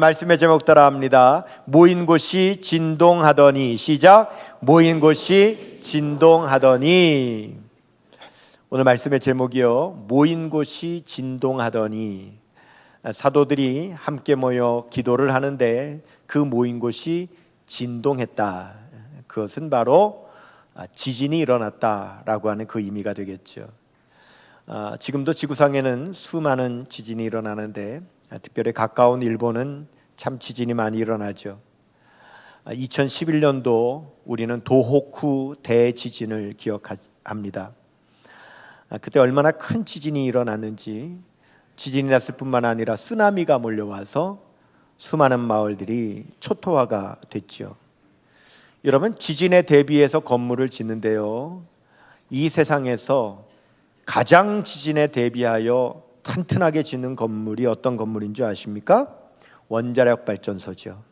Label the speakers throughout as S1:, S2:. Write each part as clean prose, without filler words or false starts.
S1: 말씀의 제목 따라합니다. 모인 곳이 진동하더니. 시작. 모인 곳이 진동하더니. 오늘 말씀의 제목이요, 모인 곳이 진동하더니. 사도들이 함께 모여 기도를 하는데 그 모인 곳이 진동했다. 그것은 바로 지진이 일어났다라고 하는 그 의미가 되겠죠. 지금도 지구상에는 수많은 지진이 일어나는데 특별히 가까운 일본은 참 지진이 많이 일어나죠. 2011년도 우리는 도호쿠 대지진을 기억합니다. 그때 얼마나 큰 지진이 일어났는지, 지진이 났을 뿐만 아니라 쓰나미가 몰려와서 수많은 마을들이 초토화가 됐죠. 여러분, 지진에 대비해서 건물을 짓는데요, 이 세상에서 가장 지진에 대비하여 튼튼하게 짓는 건물이 어떤 건물인 줄 아십니까? 원자력 발전소죠.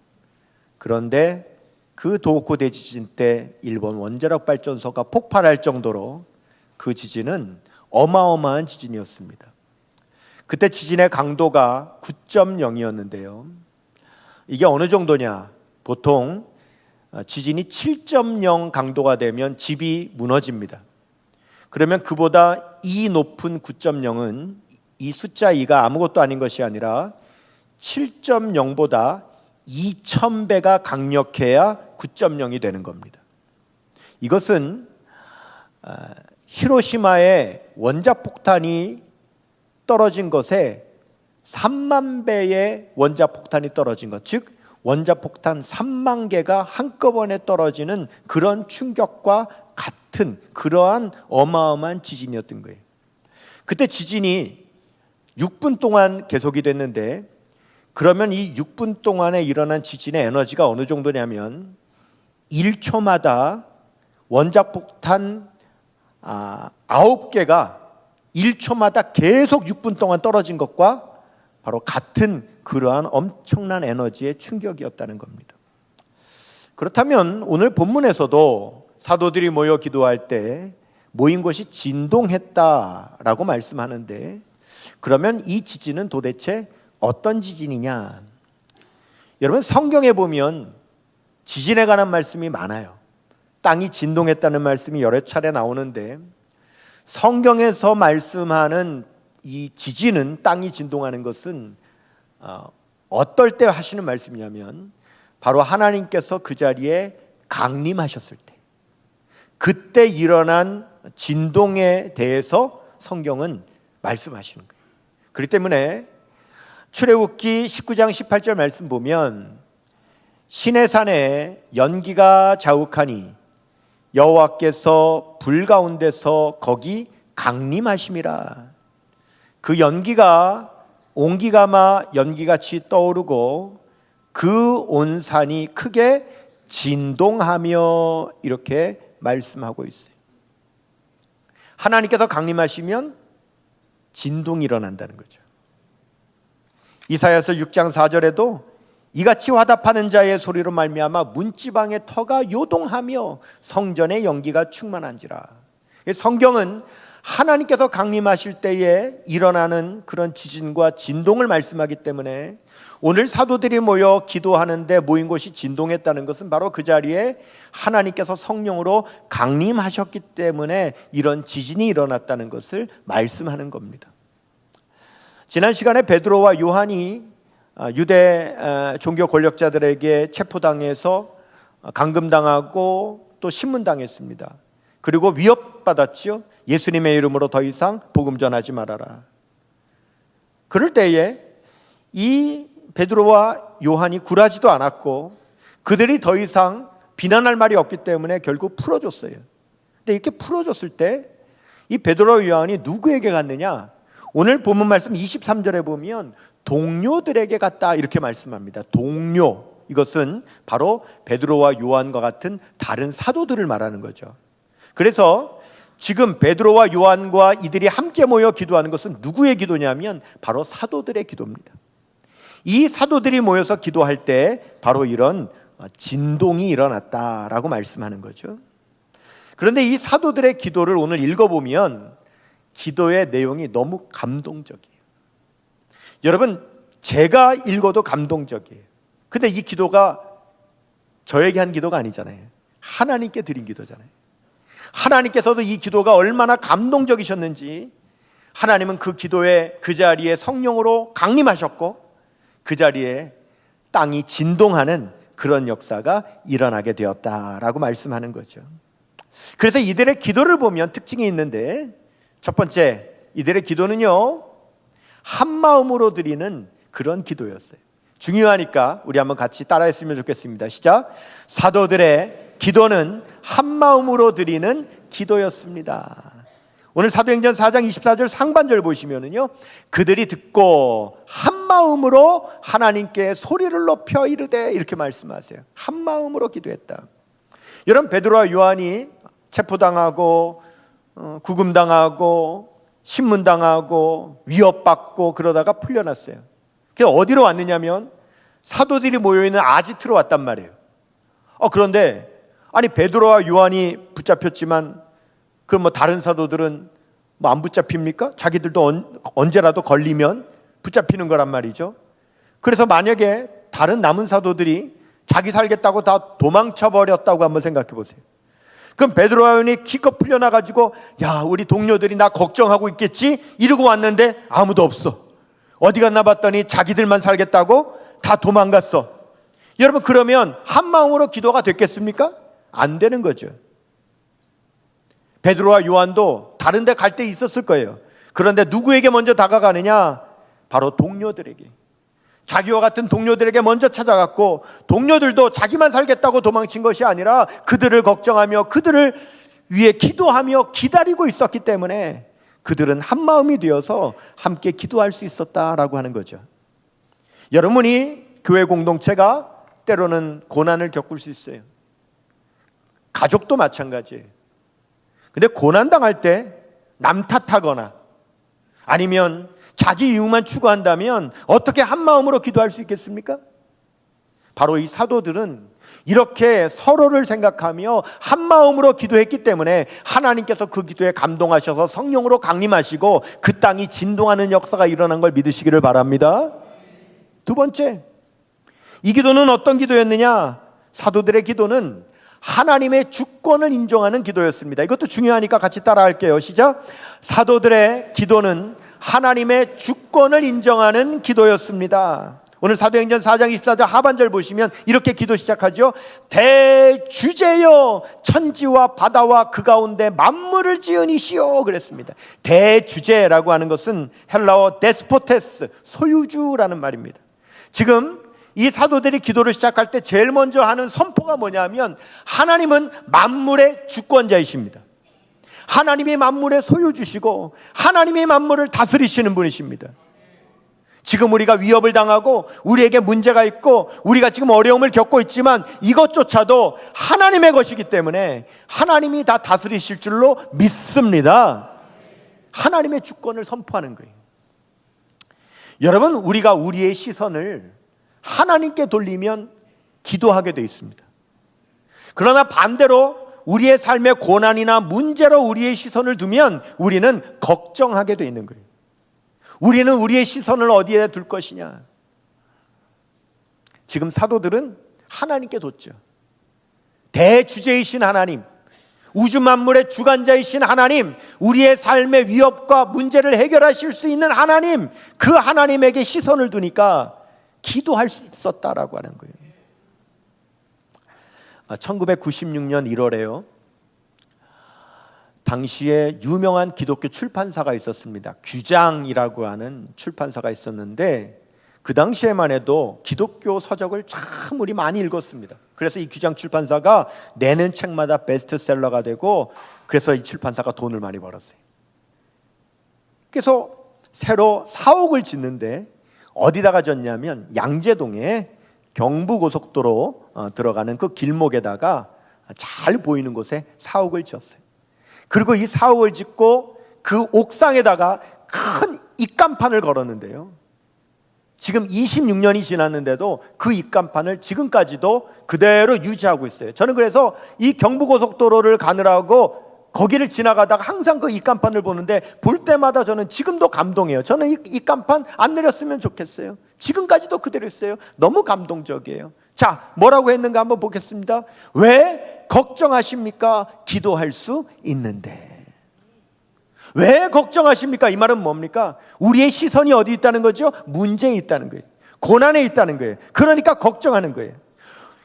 S1: 그런데 그 도호쿠 대지진 때 일본 원자력 발전소가 폭발할 정도로 그 지진은 어마어마한 지진이었습니다. 그때 지진의 강도가 9.0이었는데요. 이게 어느 정도냐? 보통 지진이 7.0 강도가 되면 집이 무너집니다. 그러면 그보다 2 높은 9.0은 이 숫자 2가 아무것도 아닌 것이 아니라 7.0보다 2000배가 강력해야 9.0이 되는 겁니다. 이것은 히로시마에 원자폭탄이 떨어진 것에 3만 배의 원자폭탄이 떨어진 것, 즉 원자폭탄 3만 개가 한꺼번에 떨어지는 그런 충격과 같은 그러한 어마어마한 지진이었던 거예요. 그때 지진이 6분 동안 계속이 됐는데, 그러면 이 6분 동안에 일어난 지진의 에너지가 어느 정도냐면 1초마다 원자폭탄 9개가 1초마다 계속 6분 동안 떨어진 것과 바로 같은 그러한 엄청난 에너지의 충격이었다는 겁니다. 그렇다면 오늘 본문에서도 사도들이 모여 기도할 때 모인 곳이 진동했다라고 말씀하는데, 그러면 이 지진은 도대체 어떤 지진이냐? 여러분, 성경에 보면 지진에 관한 말씀이 많아요. 땅이 진동했다는 말씀이 여러 차례 나오는데, 성경에서 말씀하는 이 지진은, 땅이 진동하는 것은 어떨 때 하시는 말씀이냐면 바로 하나님께서 그 자리에 강림하셨을 때, 그때 일어난 진동에 대해서 성경은 말씀하시는 거예요. 그렇기 때문에 출애굽기 19장 18절 말씀 보면 시내산에 연기가 자욱하니 여호와께서 불 가운데서 거기 강림하심이라. 그 연기가 온기가마 연기같이 떠오르고 그 온 산이 크게 진동하며, 이렇게 말씀하고 있어요. 하나님께서 강림하시면 진동이 일어난다는 거죠. 이사야서 6장 4절에도 이같이 화답하는 자의 소리로 말미암아 문지방의 터가 요동하며 성전의 연기가 충만한지라. 성경은 하나님께서 강림하실 때에 일어나는 그런 지진과 진동을 말씀하기 때문에 오늘 사도들이 모여 기도하는데 모인 곳이 진동했다는 것은 바로 그 자리에 하나님께서 성령으로 강림하셨기 때문에 이런 지진이 일어났다는 것을 말씀하는 겁니다. 지난 시간에 베드로와 요한이 유대 종교 권력자들에게 체포당해서 감금당하고 또 신문당했습니다. 그리고 위협받았지요. 예수님의 이름으로 더 이상 복음 전하지 말아라. 그럴 때에 이 베드로와 요한이 굴하지도 않았고 그들이 더 이상 비난할 말이 없기 때문에 결국 풀어줬어요. 근데 이렇게 풀어줬을 때 이 베드로와 요한이 누구에게 갔느냐? 오늘 본문 말씀 23절에 보면 동료들에게 갔다, 이렇게 말씀합니다. 동료, 이것은 바로 베드로와 요한과 같은 다른 사도들을 말하는 거죠. 그래서 지금 베드로와 요한과 이들이 함께 모여 기도하는 것은 누구의 기도냐면 바로 사도들의 기도입니다. 이 사도들이 모여서 기도할 때 바로 이런 진동이 일어났다라고 말씀하는 거죠. 그런데 이 사도들의 기도를 오늘 읽어보면 기도의 내용이 너무 감동적이에요. 여러분, 제가 읽어도 감동적이에요. 근데 이 기도가 저에게 한 기도가 아니잖아요. 하나님께 드린 기도잖아요. 하나님께서도 이 기도가 얼마나 감동적이셨는지 하나님은 그 기도에 그 자리에 성령으로 강림하셨고 그 자리에 땅이 진동하는 그런 역사가 일어나게 되었다라고 말씀하는 거죠. 그래서 이들의 기도를 보면 특징이 있는데, 첫 번째, 이들의 기도는요 한 마음으로 드리는 그런 기도였어요. 중요하니까 우리 한번 같이 따라했으면 좋겠습니다. 시작. 사도들의 기도는 한 마음으로 드리는 기도였습니다. 오늘 사도행전 4장 24절 상반절 보시면은요, 그들이 듣고 한 마음으로 하나님께 소리를 높여 이르되, 이렇게 말씀하세요. 한 마음으로 기도했다. 여러분, 베드로와 요한이 체포당하고 구금당하고 신문당하고 위협받고 그러다가 풀려났어요. 그래서 어디로 왔느냐면 사도들이 모여있는 아지트로 왔단 말이에요. 그런데 아니 베드로와 요한이 붙잡혔지만 그럼 뭐 다른 사도들은 뭐 안 붙잡힙니까? 자기들도 언제라도 걸리면 붙잡히는 거란 말이죠. 그래서 만약에 다른 남은 사도들이 자기 살겠다고 다 도망쳐 버렸다고 한번 생각해 보세요. 그럼 베드로와 요한이 기껏 풀려나가지고 야, 우리 동료들이 나 걱정하고 있겠지 이러고 왔는데 아무도 없어. 어디 갔나 봤더니 자기들만 살겠다고 다 도망갔어. 여러분, 그러면 한 마음으로 기도가 됐겠습니까? 안 되는 거죠. 베드로와 요한도 다른 데 갈 때 있었을 거예요. 그런데 누구에게 먼저 다가가느냐? 바로 동료들에게. 자기와 같은 동료들에게 먼저 찾아갔고, 동료들도 자기만 살겠다고 도망친 것이 아니라 그들을 걱정하며 그들을 위해 기도하며 기다리고 있었기 때문에 그들은 한 마음이 되어서 함께 기도할 수 있었다라고 하는 거죠. 여러분이 교회 공동체가 때로는 고난을 겪을 수 있어요. 가족도 마찬가지예요. 근데 고난당할 때 남 탓하거나 아니면 자기 이익만 추구한다면 어떻게 한 마음으로 기도할 수 있겠습니까? 바로 이 사도들은 이렇게 서로를 생각하며 한 마음으로 기도했기 때문에 하나님께서 그 기도에 감동하셔서 성령으로 강림하시고 그 땅이 진동하는 역사가 일어난 걸 믿으시기를 바랍니다. 두 번째, 이 기도는 어떤 기도였느냐? 사도들의 기도는 하나님의 주권을 인정하는 기도였습니다. 이것도 중요하니까 같이 따라할게요. 시작. 사도들의 기도는 하나님의 주권을 인정하는 기도였습니다. 오늘 사도행전 4장 24절 하반절 보시면 이렇게 기도 시작하죠. 대주제여 천지와 바다와 그 가운데 만물을 지은 이시오 그랬습니다. 대주제라고 하는 것은 헬라어 데스포테스, 소유주라는 말입니다. 지금 이 사도들이 기도를 시작할 때 제일 먼저 하는 선포가 뭐냐면 하나님은 만물의 주권자이십니다. 하나님이 만물의 소유주시고 하나님이 만물을 다스리시는 분이십니다. 지금 우리가 위협을 당하고 우리에게 문제가 있고 우리가 지금 어려움을 겪고 있지만 이것조차도 하나님의 것이기 때문에 하나님이 다 다스리실 줄로 믿습니다. 하나님의 주권을 선포하는 거예요. 여러분, 우리가 우리의 시선을 하나님께 돌리면 기도하게 되어 있습니다. 그러나 반대로 우리의 삶의 고난이나 문제로 우리의 시선을 두면 우리는 걱정하게 되어 있는 거예요. 우리는 우리의 시선을 어디에 둘 것이냐? 지금 사도들은 하나님께 뒀죠. 대주제이신 하나님, 우주 만물의 주관자이신 하나님, 우리의 삶의 위협과 문제를 해결하실 수 있는 하나님, 그 하나님에게 시선을 두니까 기도할 수 있었다라고 하는 거예요. 1996년 1월에요. 당시에 유명한 기독교 출판사가 있었습니다. 규장이라고 하는 출판사가 있었는데 그 당시에만 해도 기독교 서적을 참 우리 많이 읽었습니다. 그래서 이 규장 출판사가 내는 책마다 베스트셀러가 되고 그래서 이 출판사가 돈을 많이 벌었어요. 그래서 새로 사옥을 짓는데 어디다가 졌냐면 양재동에 경부고속도로 들어가는 그 길목에다가 잘 보이는 곳에 사옥을 지었어요. 그리고 이 사옥을 짓고 그 옥상에다가 큰 입간판을 걸었는데요, 지금 26년이 지났는데도 그 입간판을 지금까지도 그대로 유지하고 있어요. 저는 그래서 이 경부고속도로를 가느라고 거기를 지나가다가 항상 그 입간판을 보는데 볼 때마다 저는 지금도 감동해요. 저는 이 입간판 안 내렸으면 좋겠어요. 지금까지도 그대로 있어요. 너무 감동적이에요. 자, 뭐라고 했는가 한번 보겠습니다. 왜 걱정하십니까? 기도할 수 있는데. 왜 걱정하십니까? 이 말은 뭡니까? 우리의 시선이 어디 있다는 거죠? 문제에 있다는 거예요. 고난에 있다는 거예요. 그러니까 걱정하는 거예요.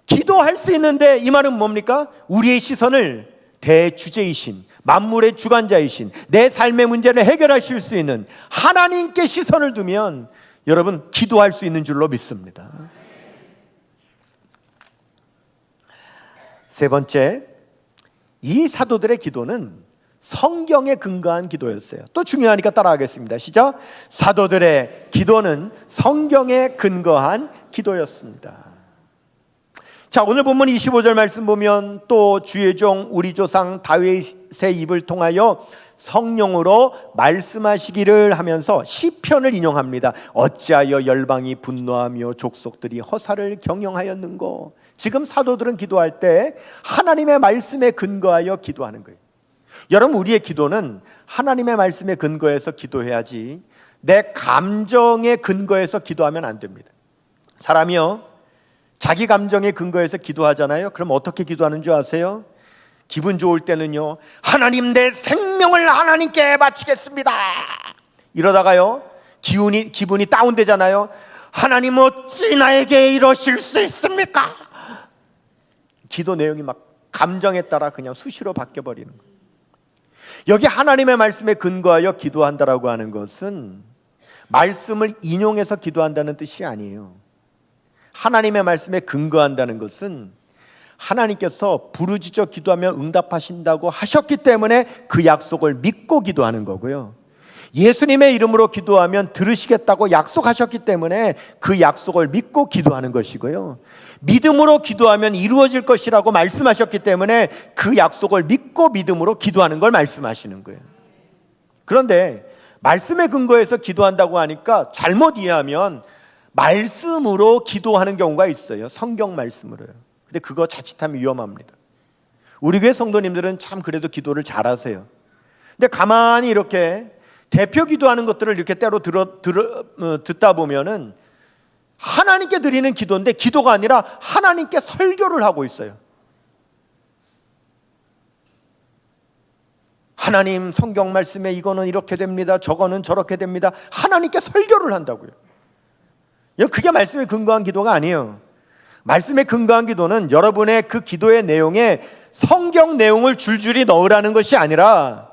S1: 기도할 수 있는데 이 말은 뭡니까? 우리의 시선을 대주제이신, 만물의 주관자이신, 내 삶의 문제를 해결하실 수 있는 하나님께 시선을 두면 여러분 기도할 수 있는 줄로 믿습니다. 세 번째, 이 사도들의 기도는 성경에 근거한 기도였어요. 또 중요하니까 따라하겠습니다. 시작. 사도들의 기도는 성경에 근거한 기도였습니다. 자, 오늘 본문 25절 말씀 보면 또 주의 종 우리 조상 다윗의 입을 통하여 성령으로 말씀하시기를 하면서 시편을 인용합니다. 어찌하여 열방이 분노하며 족속들이 허사를 경영하였는고. 지금 사도들은 기도할 때 하나님의 말씀에 근거하여 기도하는 거예요. 여러분, 우리의 기도는 하나님의 말씀에 근거해서 기도해야지 내 감정에 근거해서 기도하면 안 됩니다. 사람이요, 자기 감정에 근거해서 기도하잖아요. 그럼 어떻게 기도하는 줄 아세요? 기분 좋을 때는요, 하나님 내 생명을 하나님께 바치겠습니다. 이러다가요, 기분이 다운되잖아요. 하나님 어찌 나에게 이러실 수 있습니까? 기도 내용이 막 감정에 따라 그냥 수시로 바뀌어버리는 거예요. 여기 하나님의 말씀에 근거하여 기도한다라고 하는 것은 말씀을 인용해서 기도한다는 뜻이 아니에요. 하나님의 말씀에 근거한다는 것은 하나님께서 부르짖어 기도하면 응답하신다고 하셨기 때문에 그 약속을 믿고 기도하는 거고요. 예수님의 이름으로 기도하면 들으시겠다고 약속하셨기 때문에 그 약속을 믿고 기도하는 것이고요. 믿음으로 기도하면 이루어질 것이라고 말씀하셨기 때문에 그 약속을 믿고 믿음으로 기도하는 걸 말씀하시는 거예요. 그런데 말씀에 근거해서 기도한다고 하니까 잘못 이해하면 말씀으로 기도하는 경우가 있어요. 성경 말씀으로요. 근데 그거 자칫하면 위험합니다. 우리 교회 성도님들은 참 그래도 기도를 잘하세요. 근데 가만히 이렇게 대표 기도하는 것들을 이렇게 때로 듣다 보면은 하나님께 드리는 기도인데 기도가 아니라 하나님께 설교를 하고 있어요. 하나님 성경 말씀에 이거는 이렇게 됩니다. 저거는 저렇게 됩니다. 하나님께 설교를 한다고요. 그게 말씀에 근거한 기도가 아니에요. 말씀에 근거한 기도는 여러분의 그 기도의 내용에 성경 내용을 줄줄이 넣으라는 것이 아니라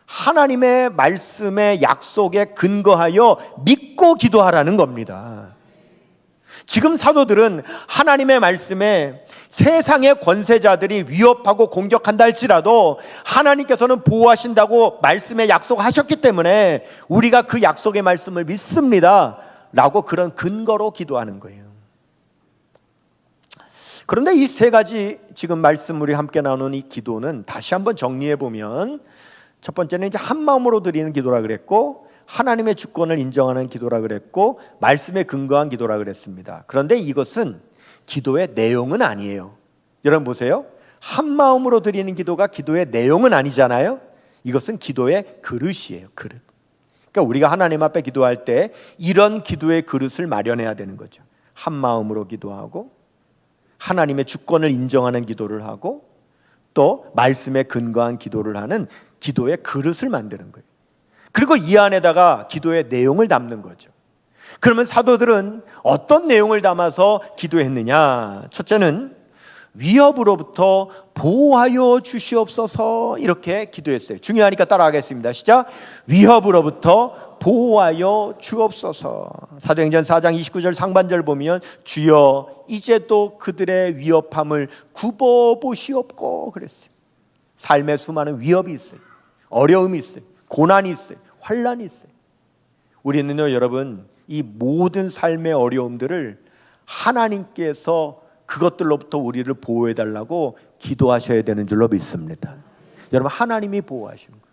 S1: 하나님의 말씀의 약속에 근거하여 믿고 기도하라는 겁니다. 지금 사도들은 하나님의 말씀에 세상의 권세자들이 위협하고 공격한다 할지라도 하나님께서는 보호하신다고 말씀에 약속하셨기 때문에 우리가 그 약속의 말씀을 믿습니다 라고 그런 근거로 기도하는 거예요. 그런데 이 세 가지 지금 말씀 우리 함께 나누는 이 기도는 다시 한번 정리해 보면 첫 번째는 이제 한 마음으로 드리는 기도라 그랬고, 하나님의 주권을 인정하는 기도라 그랬고, 말씀에 근거한 기도라 그랬습니다. 그런데 이것은 기도의 내용은 아니에요. 여러분 보세요. 한 마음으로 드리는 기도가 기도의 내용은 아니잖아요. 이것은 기도의 그릇이에요. 그릇. 그러니까 우리가 하나님 앞에 기도할 때 이런 기도의 그릇을 마련해야 되는 거죠. 한 마음으로 기도하고, 하나님의 주권을 인정하는 기도를 하고, 또 말씀에 근거한 기도를 하는 기도의 그릇을 만드는 거예요. 그리고 이 안에다가 기도의 내용을 담는 거죠. 그러면 사도들은 어떤 내용을 담아서 기도했느냐? 첫째는 위협으로부터 보호하여 주시옵소서, 이렇게 기도했어요. 중요하니까 따라하겠습니다. 시작. 위협으로부터 보호하여 주옵소서. 사도행전 4장 29절 상반절 보면 주여 이제 또 그들의 위협함을 굽어보시옵고 그랬어요. 삶에 수많은 위협이 있어요. 어려움이 있어요. 고난이 있어요. 환난이 있어요. 우리는요, 여러분, 이 모든 삶의 어려움들을 하나님께서 그것들로부터 우리를 보호해달라고 기도하셔야 되는 줄로 믿습니다. 여러분, 하나님이 보호하시는 거예요.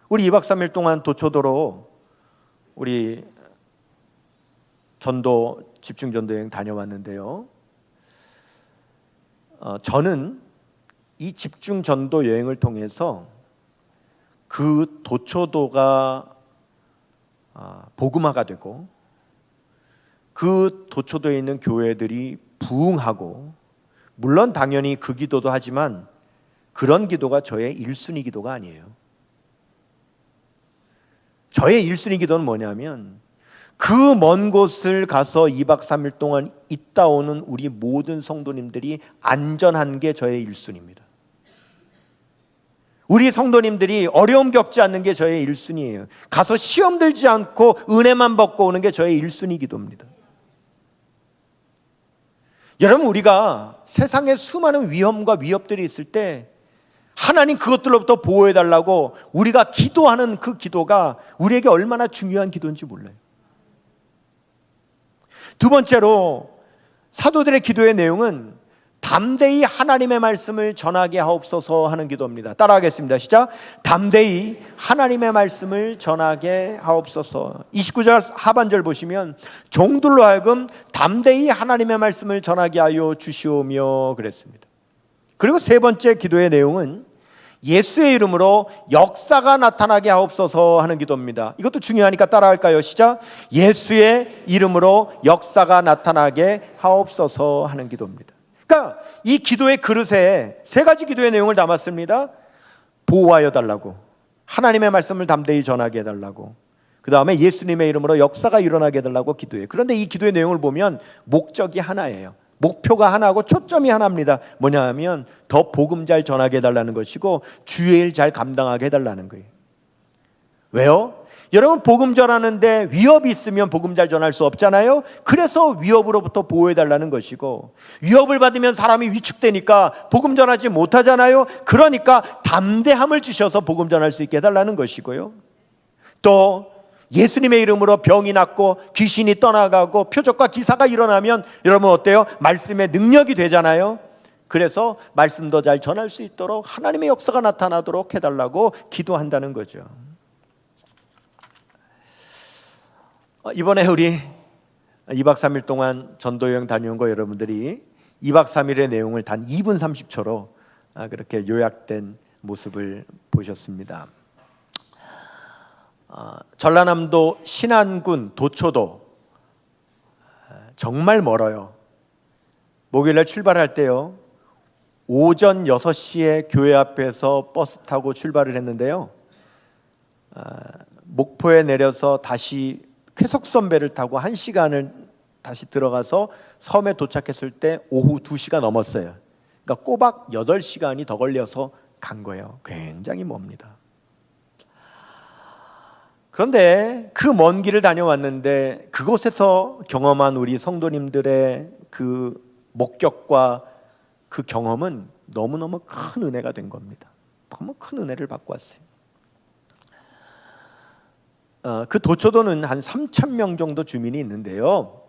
S1: 우리 2박 3일 동안 도초도로 우리 집중전도 여행 다녀왔는데요. 저는 이 집중전도 여행을 통해서 그 도초도가 복음화가 되고 그 도초도에 있는 교회들이 부흥하고, 물론 당연히 그 기도도 하지만 그런 기도가 저의 1순위 기도가 아니에요. 저의 1순위 기도는 뭐냐면 그 먼 곳을 가서 2박 3일 동안 있다 오는 우리 모든 성도님들이 안전한 게 저의 1순위입니다. 우리 성도님들이 어려움 겪지 않는 게 저의 1순위예요. 가서 시험 들지 않고 은혜만 받고 오는 게 저의 1순위 기도입니다. 여러분, 우리가 세상에 수많은 위험과 위협들이 있을 때 하나님 그것들로부터 보호해달라고 우리가 기도하는 그 기도가 우리에게 얼마나 중요한 기도인지 몰라요. 두 번째로 사도들의 기도의 내용은 담대히 하나님의 말씀을 전하게 하옵소서 하는 기도입니다. 따라하겠습니다. 시작. 담대히 하나님의 말씀을 전하게 하옵소서. 29절 하반절 보시면 종들로 하여금 담대히 하나님의 말씀을 전하게 하여 주시오며 그랬습니다. 그리고 세 번째 기도의 내용은 예수의 이름으로 역사가 나타나게 하옵소서 하는 기도입니다. 이것도 중요하니까 따라할까요? 시작. 예수의 이름으로 역사가 나타나게 하옵소서 하는 기도입니다. 그러니까 이 기도의 그릇에 세 가지 기도의 내용을 담았습니다. 보호하여 달라고, 하나님의 말씀을 담대히 전하게 해달라고, 그 다음에 예수님의 이름으로 역사가 일어나게 해달라고 기도해요. 그런데 이 기도의 내용을 보면 목적이 하나예요. 목표가 하나고 초점이 하나입니다. 뭐냐 하면 더 복음 잘 전하게 해달라는 것이고 주의 일 잘 감당하게 해달라는 거예요. 왜요? 여러분, 복음 전하는데 위협이 있으면 복음 잘 전할 수 없잖아요. 그래서 위협으로부터 보호해달라는 것이고, 위협을 받으면 사람이 위축되니까 복음 전하지 못하잖아요. 그러니까 담대함을 주셔서 복음 전할 수 있게 해달라는 것이고요. 또 예수님의 이름으로 병이 낫고 귀신이 떠나가고 표적과 기사가 일어나면 여러분 어때요? 말씀의 능력이 되잖아요. 그래서 말씀도 잘 전할 수 있도록 하나님의 역사가 나타나도록 해달라고 기도한다는 거죠. 이번에 우리 2박 3일 동안 전도여행 다녀온 거 여러분들이 2박 3일의 내용을 단 2분 30초로 그렇게 요약된 모습을 보셨습니다. 전라남도 신안군 도초도 정말 멀어요. 목요일날 출발할 때요, 오전 6시에 교회 앞에서 버스 타고 출발을 했는데요, 목포에 내려서 다시 쾌속선배를 타고 1시간을 다시 들어가서 섬에 도착했을 때 오후 2시가 넘었어요. 그러니까 꼬박 8시간이 더 걸려서 간 거예요. 굉장히 멉니다. 그런데 그 먼 길을 다녀왔는데 그곳에서 경험한 우리 성도님들의 그 목격과 그 경험은 너무너무 큰 은혜가 된 겁니다. 너무 큰 은혜를 받고 왔어요. 그 도초도는 한 3,000명 정도 주민이 있는데요,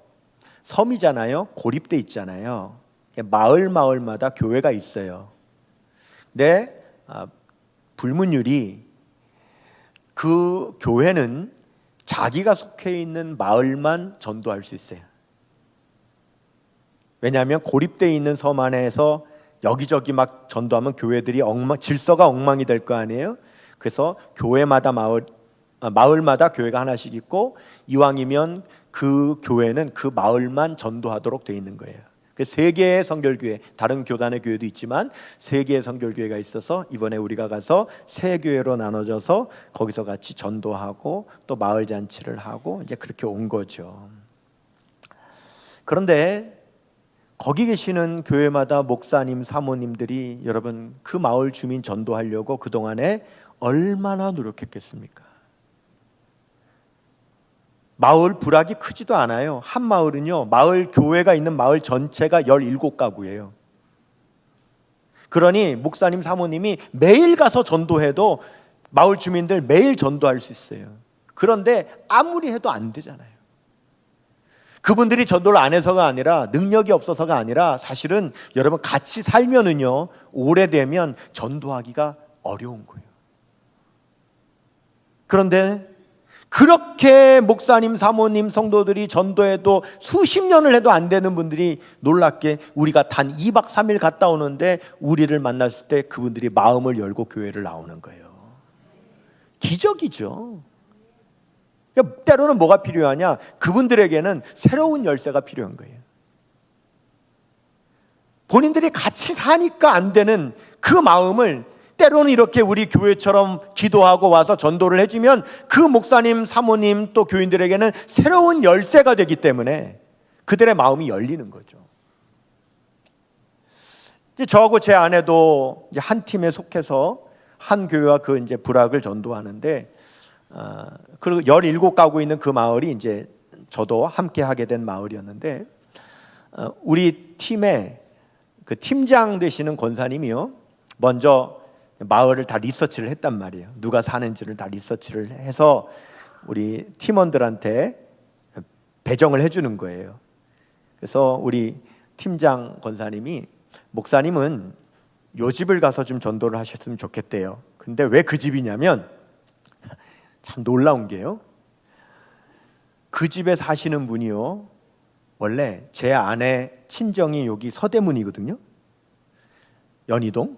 S1: 섬이잖아요. 고립돼 있잖아요. 마을마다 교회가 있어요. 근데 불문율이 그 교회는 자기가 속해 있는 마을만 전도할 수 있어요. 왜냐하면 고립돼 있는 섬 안에서 여기저기 막 전도하면 교회들이 질서가 엉망이 될 거 아니에요. 그래서 교회마다 마을마다 교회가 하나씩 있고, 이왕이면 그 교회는 그 마을만 전도하도록 돼 있는 거예요. 세 개의 선결교회, 다른 교단의 교회도 있지만 세 개의 선결교회가 있어서 이번에 우리가 가서 세 교회로 나눠져서 거기서 같이 전도하고 또 마을 잔치를 하고 이제 그렇게 온 거죠. 그런데 거기 계시는 교회마다 목사님, 사모님들이 여러분 그 마을 주민 전도하려고 그동안에 얼마나 노력했겠습니까? 마을 부락이 크지도 않아요. 한 마을은요, 마을 교회가 있는 마을 전체가 17가구예요. 그러니 목사님, 사모님이 매일 가서 전도해도 마을 주민들 매일 전도할 수 있어요. 그런데 아무리 해도 안 되잖아요. 그분들이 전도를 안 해서가 아니라, 능력이 없어서가 아니라, 사실은 여러분 같이 살면은요, 오래되면 전도하기가 어려운 거예요. 그런데 그렇게 목사님, 사모님, 성도들이 전도해도 수십 년을 해도 안 되는 분들이 놀랍게 우리가 단 2박 3일 갔다 오는데 우리를 만났을 때 그분들이 마음을 열고 교회를 나오는 거예요. 기적이죠. 그러니까 때로는 뭐가 필요하냐? 그분들에게는 새로운 열쇠가 필요한 거예요. 본인들이 같이 사니까 안 되는 그 마음을 때로는 이렇게 우리 교회처럼 기도하고 와서 전도를 해주면 그 목사님, 사모님 또 교인들에게는 새로운 열쇠가 되기 때문에 그들의 마음이 열리는 거죠. 이제 저하고 제 아내도 이제 한 팀에 속해서 한 교회와 그 이제 부락을 전도하는데, 그리고 17가구 있는 그 마을이 이제 저도 함께 하게 된 마을이었는데, 우리 팀의 그 팀장 되시는 권사님이요, 먼저 마을을 다 리서치를 했단 말이에요. 누가 사는지를 다 리서치를 해서 우리 팀원들한테 배정을 해주는 거예요. 그래서 우리 팀장 권사님이, 목사님은 요 집을 가서 좀 전도를 하셨으면 좋겠대요. 근데 왜 그 집이냐면, 참 놀라운 게요, 그 집에 사시는 분이요, 원래 제 아내 친정이 여기 서대문이거든요, 연희동.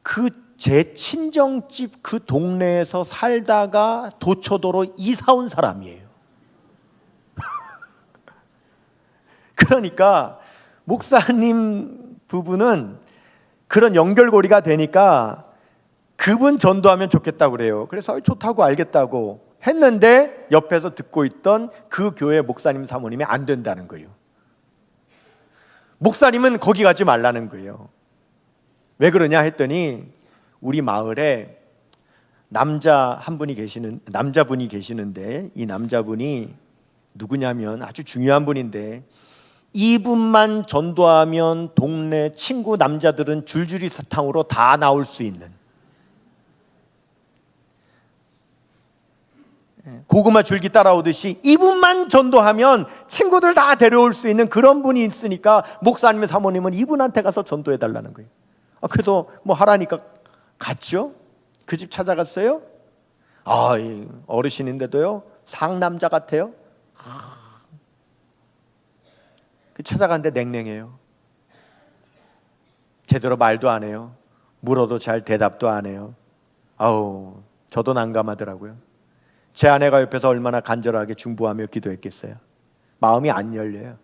S1: 그 제 친정집 그 동네에서 살다가 도초도로 이사 온 사람이에요. 그러니까 목사님 부부는 그런 연결고리가 되니까 그분 전도하면 좋겠다고 그래요. 그래서 좋다고 알겠다고 했는데 옆에서 듣고 있던 그 교회 목사님 사모님이 안 된다는 거예요. 목사님은 거기 가지 말라는 거예요. 왜 그러냐 했더니, 우리 마을에 남자분이 계시는데 이 남자분이 누구냐면 아주 중요한 분인데, 이분만 전도하면 동네 친구 남자들은 줄줄이 사탕으로 다 나올 수 있는, 고구마 줄기 따라오듯이 이분만 전도하면 친구들 다 데려올 수 있는 그런 분이 있으니까 목사님 사모님은 이분한테 가서 전도해 달라는 거예요. 그래서 뭐 하라니까 갔죠. 그 집 찾아갔어요. 어르신인데도요, 상남자 같아요. 찾아갔는데 냉랭해요. 제대로 말도 안 해요. 물어도 잘 대답도 안 해요. 저도 난감하더라고요. 제 아내가 옆에서 얼마나 간절하게 중보하며 기도했겠어요. 마음이 안 열려요.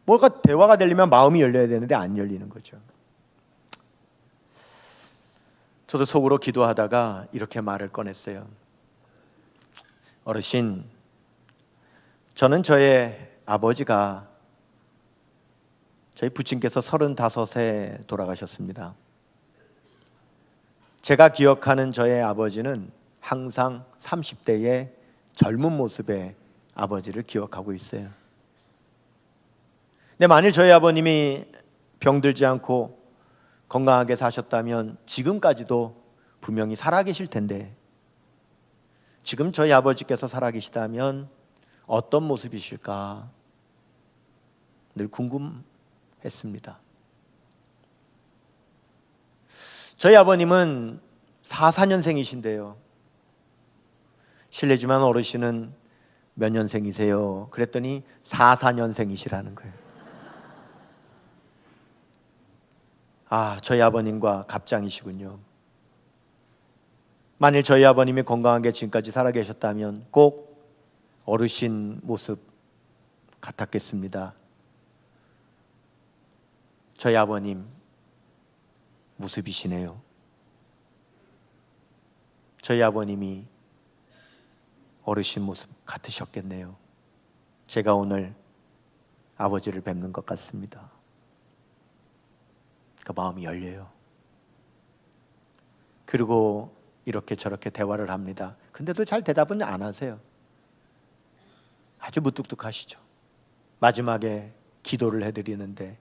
S1: 뭐가 대화가 되려면 마음이 열려야 되는데 안 열리는 거죠. 저도 속으로 기도하다가 이렇게 말을 꺼냈어요. 어르신, 저는 저의 아버지가, 저희 부친께서 35세 돌아가셨습니다. 제가 기억하는 저의 아버지는 항상 30대의 젊은 모습의 아버지를 기억하고 있어요. 근데 만일 저희 아버님이 병들지 않고 건강하게 사셨다면 지금까지도 분명히 살아계실 텐데, 지금 저희 아버지께서 살아계시다면 어떤 모습이실까 늘 궁금했습니다. 저희 아버님은 44년생이신데요. 실례지만 어르신은 몇 년생이세요? 그랬더니 44년생이시라는 거예요. 저희 아버님과 갑장이시군요. 만일 저희 아버님이 건강하게 지금까지 살아계셨다면 꼭 어르신 모습 같았겠습니다. 저희 아버님 모습이시네요. 저희 아버님이 어르신 모습 같으셨겠네요. 제가 오늘 아버지를 뵙는 것 같습니다. 그 마음이 열려요. 그리고 이렇게 저렇게 대화를 합니다. 근데도 잘 대답은 안 하세요. 아주 무뚝뚝하시죠. 마지막에 기도를 해드리는데,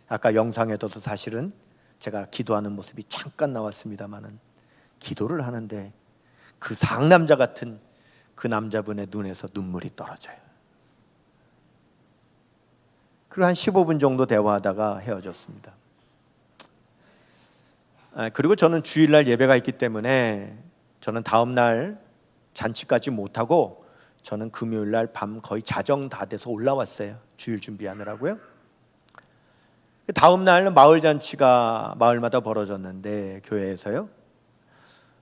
S1: 아까 영상에도 사실은 제가 기도하는 모습이 잠깐 나왔습니다마는, 기도를 하는데 그 상남자 같은 그 남자분의 눈에서 눈물이 떨어져요. 그리고 한 15분 정도 대화하다가 헤어졌습니다. 그리고 저는 주일날 예배가 있기 때문에 저는 다음날 잔치까지 못하고 저는 금요일날 밤 거의 자정 다 돼서 올라왔어요. 주일 준비하느라고요. 다음날 마을 잔치가 마을마다 벌어졌는데 교회에서요,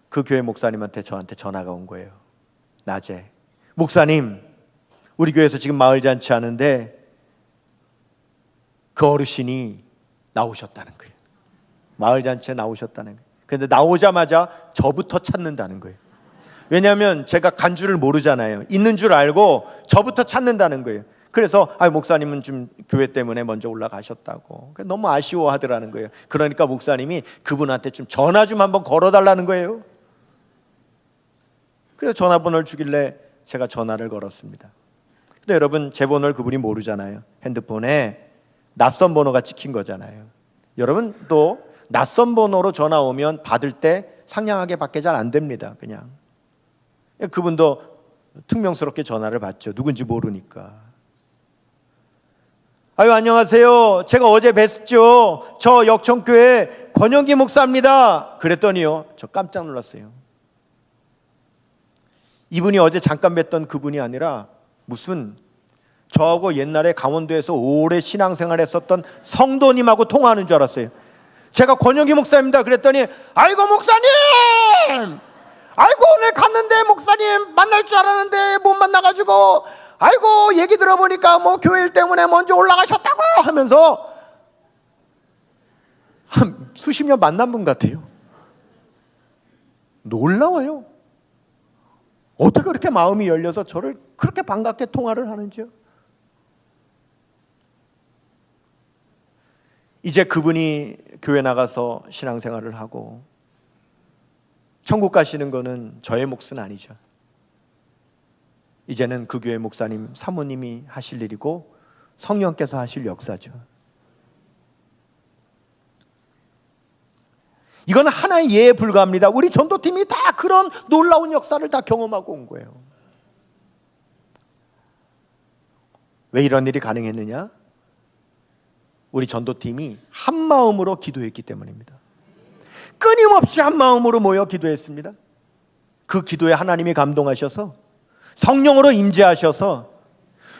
S1: 그 교회 목사님한테 저한테 전화가 온 거예요. 낮에 목사님, 우리 교회에서 지금 마을잔치 하는데 그 어르신이 나오셨다는 거예요. 마을잔치에 나오셨다는 거예요. 그런데 나오자마자 저부터 찾는다는 거예요. 왜냐하면 제가 간 줄을 모르잖아요. 있는 줄 알고 저부터 찾는다는 거예요. 그래서 목사님은 좀 교회 때문에 먼저 올라가셨다고 너무 아쉬워하더라는 거예요. 그러니까 목사님이 그분한테 좀 전화 좀 한번 걸어달라는 거예요. 그래서 전화번호를 주길래 제가 전화를 걸었습니다. 근데 여러분, 제 번호를 그분이 모르잖아요. 핸드폰에 낯선 번호가 찍힌 거잖아요. 여러분, 또 낯선 번호로 전화 오면 받을 때 상냥하게 받게 잘 안 됩니다. 그냥 그분도 퉁명스럽게 전화를 받죠. 누군지 모르니까. 안녕하세요. 제가 어제 뵀죠. 저 역청교회 권영기 목사입니다. 그랬더니요, 저 깜짝 놀랐어요. 이분이 어제 잠깐 뵀던 그분이 아니라 무슨 저하고 옛날에 강원도에서 오래 신앙생활 했었던 성도님하고 통화하는 줄 알았어요. 제가 권영기 목사입니다. 그랬더니 아이고 목사님! 아이고 오늘 갔는데 목사님 만날 줄 알았는데 못 만나가지고 아이고 얘기 들어보니까 뭐 교회 일 때문에 먼저 올라가셨다고 하면서 한 수십 년 만난 분 같아요. 놀라워요. 어떻게 그렇게 마음이 열려서 저를 그렇게 반갑게 통화를 하는지요. 이제 그분이 교회 나가서 신앙생활을 하고 천국 가시는 거는 저의 몫은 아니죠. 이제는 그 교회 목사님, 사모님이 하실 일이고 성령께서 하실 역사죠. 이건 하나의 예에 불과합니다. 우리 전도팀이 다 그런 놀라운 역사를 다 경험하고 온 거예요. 왜 이런 일이 가능했느냐? 우리 전도팀이 한 마음으로 기도했기 때문입니다. 끊임없이 한 마음으로 모여 기도했습니다. 그 기도에 하나님이 감동하셔서 성령으로 임재하셔서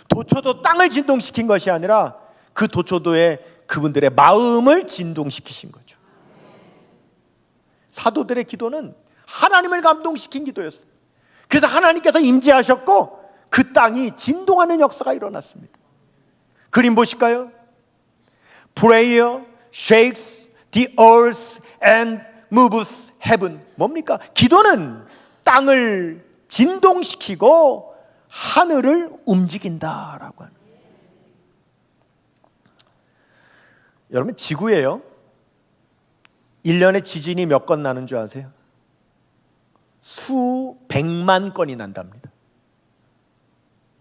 S1: 도초도 땅을 진동시킨 것이 아니라 그 도초도에 그분들의 마음을 진동시키신 거죠. 사도들의 기도는 하나님을 감동시킨 기도였어요. 그래서 하나님께서 임재하셨고 그 땅이 진동하는 역사가 일어났습니다. 그림 보실까요? Prayer shakes the earth and moves heaven. 뭡니까? 기도는 땅을 진동시키고 하늘을 움직인다라고 합니다. 여러분, 지구예요. 1년에 지진이 몇 건 나는 줄 아세요? 수백만 건이 난답니다.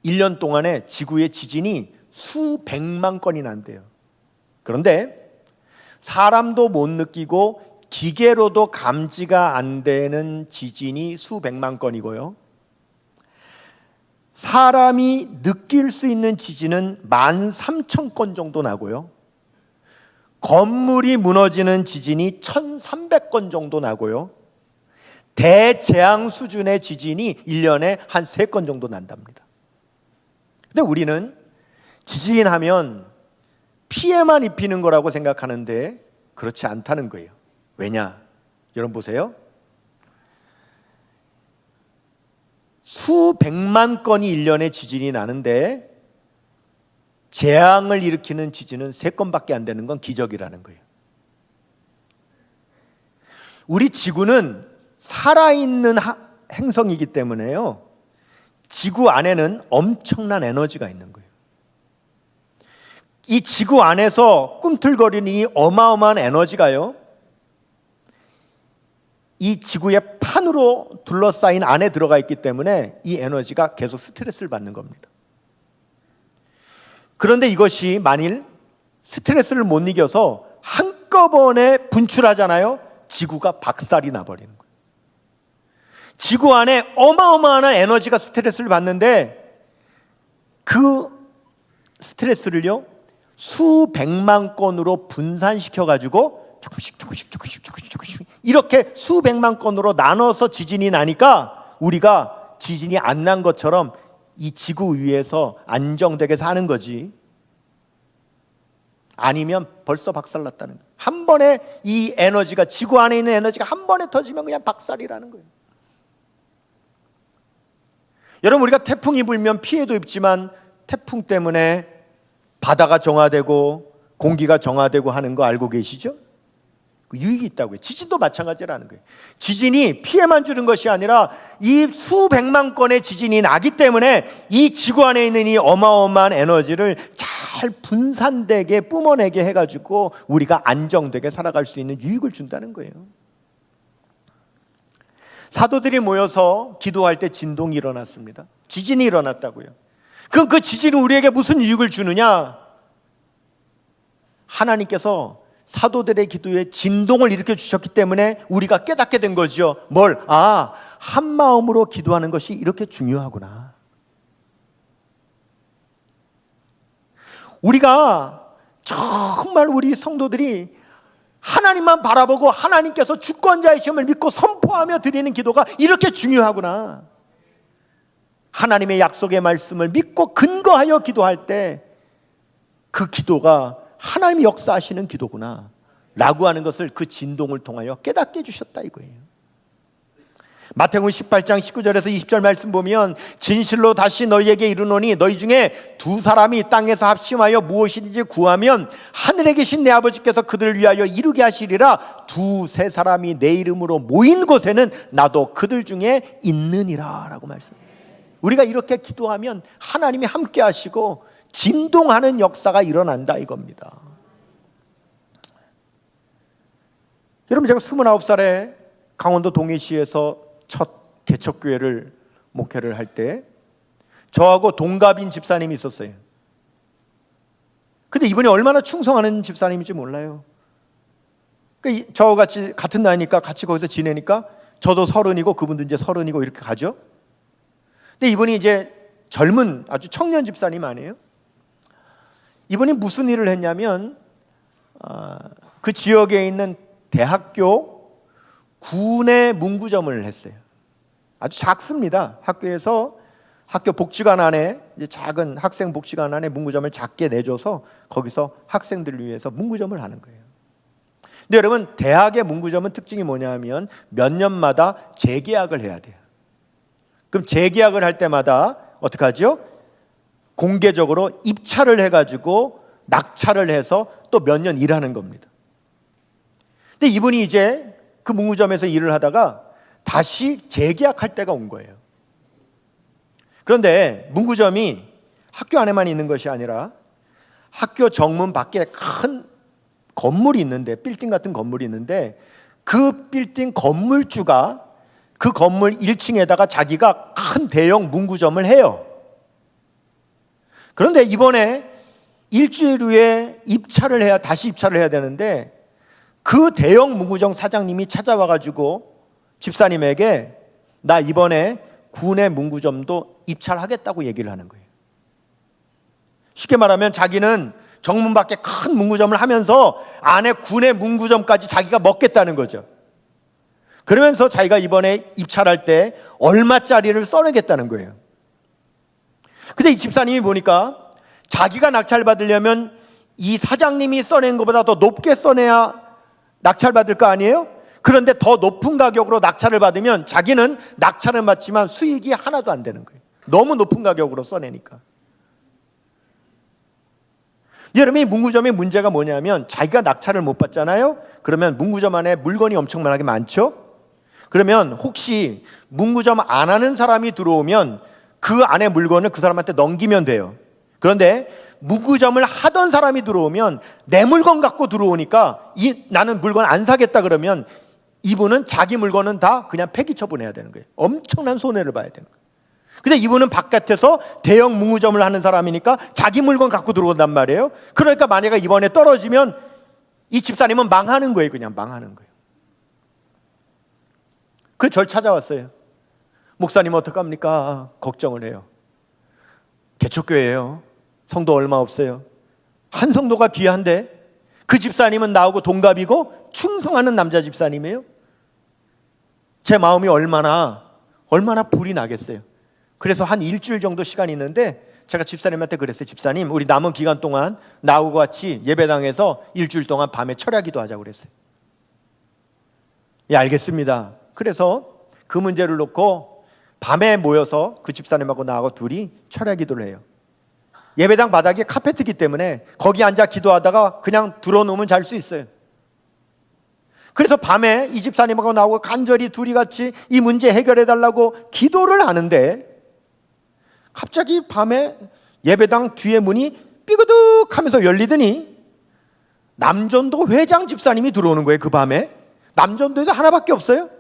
S1: 1년 동안에 지구의 지진이 수백만 건이 난대요. 그런데 사람도 못 느끼고 기계로도 감지가 안 되는 지진이 수백만 건이고요, 사람이 느낄 수 있는 지진은 13,000건 정도 나고요, 건물이 무너지는 지진이 1,300건 정도 나고요, 대재앙 수준의 지진이 1년에 한 3건 정도 난답니다. 근데 우리는 지진하면 피해만 입히는 거라고 생각하는데 그렇지 않다는 거예요. 왜냐? 여러분 보세요. 수백만 건이 1년에 지진이 나는데 재앙을 일으키는 지진은 3건밖에 안 되는 건 기적이라는 거예요. 우리 지구는 살아있는 행성이기 때문에요, 지구 안에는 엄청난 에너지가 있는 거예요. 이 지구 안에서 꿈틀거리는 이 어마어마한 에너지가요, 이 지구의 판으로 둘러싸인 안에 들어가 있기 때문에 이 에너지가 계속 스트레스를 받는 겁니다. 그런데 이것이 만일 스트레스를 못 이겨서 한꺼번에 분출하잖아요, 지구가 박살이 나버리는 거예요. 지구 안에 어마어마한 에너지가 스트레스를 받는데 그 스트레스를요 수백만 건으로 분산시켜가지고 조금씩 이렇게 수백만 건으로 나눠서 지진이 나니까 우리가 지진이 안 난 것처럼 이 지구 위에서 안정되게 사는 거지, 아니면 벌써 박살났다는 거예요. 한 번에 이 에너지가, 지구 안에 있는 에너지가 한 번에 터지면 그냥 박살이라는 거예요. 여러분, 우리가 태풍이 불면 피해도 입지만 태풍 때문에 바다가 정화되고 공기가 정화되고 하는 거 알고 계시죠? 유익이 있다고요. 지진도 마찬가지라는 거예요. 지진이 피해만 주는 것이 아니라 이 수백만 건의 지진이 나기 때문에 이 지구 안에 있는 이 어마어마한 에너지를 잘 분산되게 뿜어내게 해가지고 우리가 안정되게 살아갈 수 있는 유익을 준다는 거예요. 사도들이 모여서 기도할 때 진동이 일어났습니다. 지진이 일어났다고요. 그럼 그 지진은 우리에게 무슨 유익을 주느냐? 하나님께서 사도들의 기도에 진동을 일으켜 주셨기 때문에 우리가 깨닫게 된 거죠. 뭘? 한 마음으로 기도하는 것이 이렇게 중요하구나. 우리가 정말 우리 성도들이 하나님만 바라보고 하나님께서 주권자이심을 믿고 선포하며 드리는 기도가 이렇게 중요하구나. 하나님의 약속의 말씀을 믿고 근거하여 기도할 때 그 기도가 하나님이 역사하시는 기도구나 라고 하는 것을 그 진동을 통하여 깨닫게 해주셨다 이거예요. 마태복음 18장 19절에서 20절 말씀 보면 진실로 다시 너희에게 이르노니 너희 중에 두 사람이 땅에서 합심하여 무엇이든지 구하면 하늘에 계신 내 아버지께서 그들을 위하여 이루게 하시리라. 두세 사람이 내 이름으로 모인 곳에는 나도 그들 중에 있느니라 라고 말씀합니다. 우리가 이렇게 기도하면 하나님이 함께 하시고 진동하는 역사가 일어난다 이겁니다. 여러분, 제가 29살에 강원도 동해시에서 첫 개척교회를 목회를 할 때 저하고 동갑인 집사님이 있었어요. 근데 이분이 얼마나 충성하는 집사님인지 몰라요. 그러니까 저와 같은 나이니까 같이 거기서 지내니까 저도 30이고 그분도 이제 30이고 이렇게 가죠. 근데 이분이 이제 젊은 아주 청년 집사님 아니에요? 이분이 무슨 일을 했냐면 그 지역에 있는 대학교 군의 문구점을 했어요. 아주 작습니다. 학교에서 학교 복지관 안에 이제 작은 학생 복지관 안에 문구점을 작게 내줘서 거기서 학생들을 위해서 문구점을 하는 거예요. 근데 여러분, 대학의 문구점은 특징이 뭐냐면 몇 년마다 재계약을 해야 돼요. 그럼 재계약을 할 때마다 어떻게 하죠? 공개적으로 입찰을 해가지고 낙찰을 해서 또 몇 년 일하는 겁니다. 근데 이분이 이제 그 문구점에서 일을 하다가 다시 재계약할 때가 온 거예요. 그런데 문구점이 학교 안에만 있는 것이 아니라 학교 정문 밖에 큰 건물이 있는데, 빌딩 같은 건물이 있는데 그 빌딩 건물주가 그 건물 1층에다가 자기가 큰 대형 문구점을 해요. 그런데 이번에 일주일 후에 다시 입찰을 해야 되는데 그 대형 문구점 사장님이 찾아와가지고 집사님에게 나 이번에 군의 문구점도 입찰하겠다고 얘기를 하는 거예요. 쉽게 말하면 자기는 정문 밖에 큰 문구점을 하면서 안에 군의 문구점까지 자기가 먹겠다는 거죠. 그러면서 자기가 이번에 입찰할 때 얼마짜리를 써내겠다는 거예요. 근데 이 집사님이 보니까 자기가 낙찰받으려면 이 사장님이 써낸 것보다 더 높게 써내야 낙찰받을 거 아니에요? 그런데 더 높은 가격으로 낙찰을 받으면 자기는 낙찰은 받지만 수익이 하나도 안 되는 거예요. 너무 높은 가격으로 써내니까. 여러분, 이 문구점의 문제가 뭐냐면 자기가 낙찰을 못 받잖아요. 그러면 문구점 안에 물건이 엄청나게 많죠. 그러면 혹시 문구점 안 하는 사람이 들어오면 그 안에 물건을 그 사람한테 넘기면 돼요. 그런데 문구점을 하던 사람이 들어오면 내 물건 갖고 들어오니까 나는 물건 안 사겠다 그러면 이분은 자기 물건은 다 그냥 폐기 처분해야 되는 거예요. 엄청난 손해를 봐야 되는 거예요. 근데 이분은 바깥에서 대형 문구점을 하는 사람이니까 자기 물건 갖고 들어온단 말이에요. 그러니까 만약에 이번에 떨어지면 이 집사님은 망하는 거예요. 그냥 망하는 거예요. 그래서 절 찾아왔어요. 목사님 어떡합니까? 걱정을 해요. 개척교회예요. 성도 얼마 없어요. 한 성도가 귀한데 그 집사님은 나하고 동갑이고 충성하는 남자 집사님이에요. 제 마음이 얼마나 불이 나겠어요. 그래서 한 일주일 정도 시간이 있는데 제가 집사님한테 그랬어요. 집사님, 우리 남은 기간 동안 나하고 같이 예배당에서 일주일 동안 밤에 철야기도 하자고 그랬어요. 예, 알겠습니다. 그래서 그 문제를 놓고 밤에 모여서 그 집사님하고 나하고 둘이 철야 기도를 해요. 예배당 바닥이 카페트이기 때문에 거기 앉아 기도하다가 그냥 들어놓으면 잘 수 있어요. 그래서 밤에 이 집사님하고 나하고 간절히 둘이 같이 이 문제 해결해 달라고 기도를 하는데, 갑자기 밤에 예배당 뒤에 문이 삐그덕 하면서 열리더니 남전도 회장 집사님이 들어오는 거예요. 그 밤에 남전도에도 하나밖에 없어요.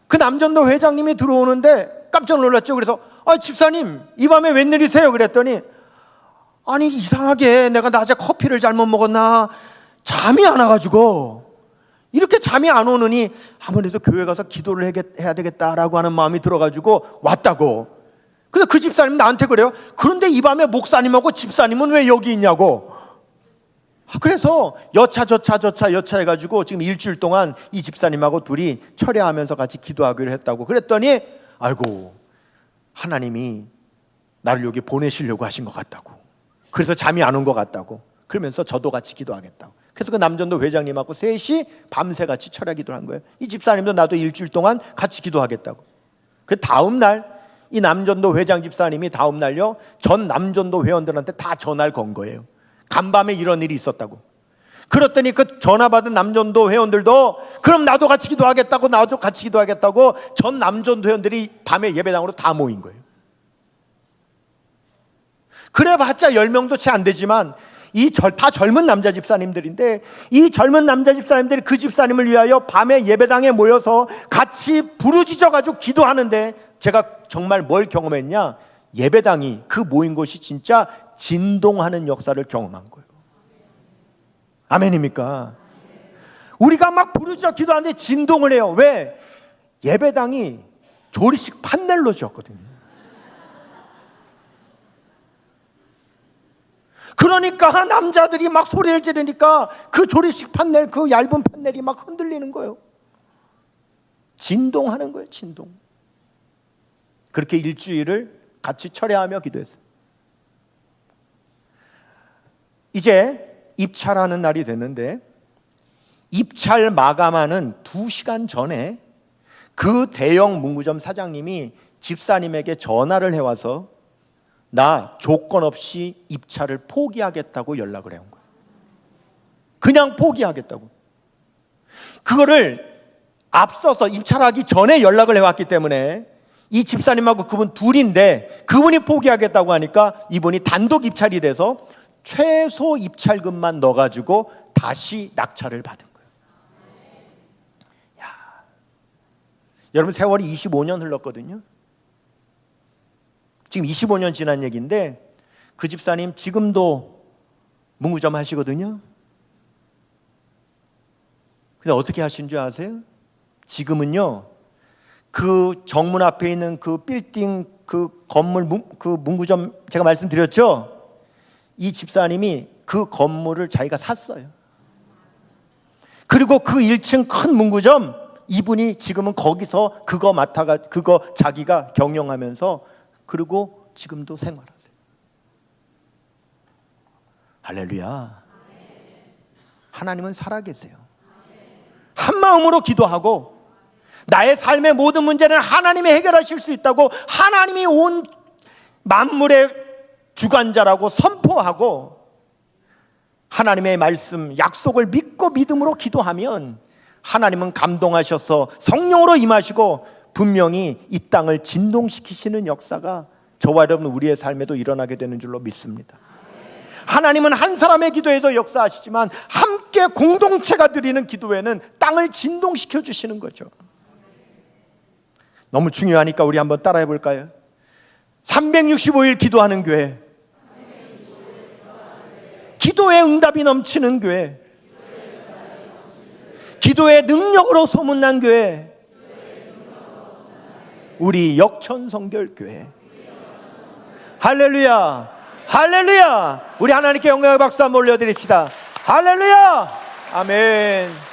S1: 그 남전도 회장님이 들어오는데 깜짝 놀랐죠. 그래서 집사님 이 밤에 웬일이세요? 그랬더니 아니 이상하게 내가 낮에 커피를 잘못 먹었나 잠이 안 와가지고 이렇게 잠이 안 오느니 아무래도 교회 가서 기도를 해야 되겠다라고 하는 마음이 들어가지고 왔다고. 근데 그 집사님 나한테 그래요. 그런데 이 밤에 목사님하고 집사님은 왜 여기 있냐고. 그래서 여차 해가지고 지금 일주일 동안 이 집사님하고 둘이 철야하면서 같이 기도하기로 했다고. 그랬더니 아이고 하나님이 나를 여기 보내시려고 하신 것 같다고. 그래서 잠이 안 온 것 같다고. 그러면서 저도 같이 기도하겠다고. 그래서 그 남전도 회장님하고 셋이 밤새 같이 철야 기도를 한 거예요. 이 집사님도 나도 일주일 동안 같이 기도하겠다고. 그 다음 날 이 남전도 회장 집사님이 다음 날요 전 남전도 회원들한테 다 전화를 건 거예요. 간밤에 이런 일이 있었다고. 그랬더니 그 전화 받은 남전도 회원들도 그럼 나도 같이 기도하겠다고, 나도 같이 기도하겠다고 전 남전도 회원들이 밤에 예배당으로 다 모인 거예요. 그래봤자 10명도 채 안 되지만 다 젊은 남자 집사님들인데, 이 젊은 남자 집사님들이 그 집사님을 위하여 밤에 예배당에 모여서 같이 부르짖어가지고 기도하는데, 제가 정말 뭘 경험했냐, 예배당이 그 모인 곳이 진짜 진동하는 역사를 경험한 거예요. 아멘입니까? 우리가 막 부르짖어 기도하는데 진동을 해요. 왜? 예배당이 조리식 판넬로 지었거든요. 그러니까 남자들이 막 소리를 지르니까 그 조리식 판넬, 그 얇은 판넬이 막 흔들리는 거예요. 진동하는 거예요. 진동. 그렇게 일주일을 같이 철야하며 기도했어요. 이제 입찰하는 날이 됐는데, 입찰 마감하는 2시간 전에 그 대형 문구점 사장님이 집사님에게 전화를 해와서 나 조건 없이 입찰을 포기하겠다고 연락을 해온 거예요. 그냥 포기하겠다고. 그거를 앞서서 입찰하기 전에 연락을 해왔기 때문에 이 집사님하고 그분 둘인데, 그분이 포기하겠다고 하니까 이분이 단독 입찰이 돼서 최소 입찰금만 넣어가지고 다시 낙찰을 받은 거예요. 야, 여러분 세월이 25년 흘렀거든요. 지금 25년 지난 얘기인데 그 집사님 지금도 문구점 하시거든요. 근데 어떻게 하신 줄 아세요? 지금은요 그 정문 앞에 있는 그 빌딩, 그 건물, 그 문구점 제가 말씀드렸죠? 이 집사님이 그 건물을 자기가 샀어요. 그리고 그 1층 큰 문구점 이분이 지금은 거기서 그거 자기가 경영하면서, 그리고 지금도 생활하세요. 할렐루야. 하나님은 살아계세요. 한 마음으로 기도하고 나의 삶의 모든 문제는 하나님이 해결하실 수 있다고, 하나님이 온 만물의 주관자라고 선포하고 하나님의 말씀, 약속을 믿고 믿음으로 기도하면 하나님은 감동하셔서 성령으로 임하시고 분명히 이 땅을 진동시키시는 역사가 저와 여러분 우리의 삶에도 일어나게 되는 줄로 믿습니다. 하나님은 한 사람의 기도에도 역사하시지만 함께 공동체가 드리는 기도에는 땅을 진동시켜 주시는 거죠. 너무 중요하니까 우리 한번 따라해 볼까요? 365일 기도하는 교회, 기도의 응답이 넘치는 교회, 기도의 능력으로 소문난 교회, 우리 역천성결교회. 할렐루야, 할렐루야. 우리 하나님께 영광의 박수 한번 올려드립시다. 할렐루야, 아멘.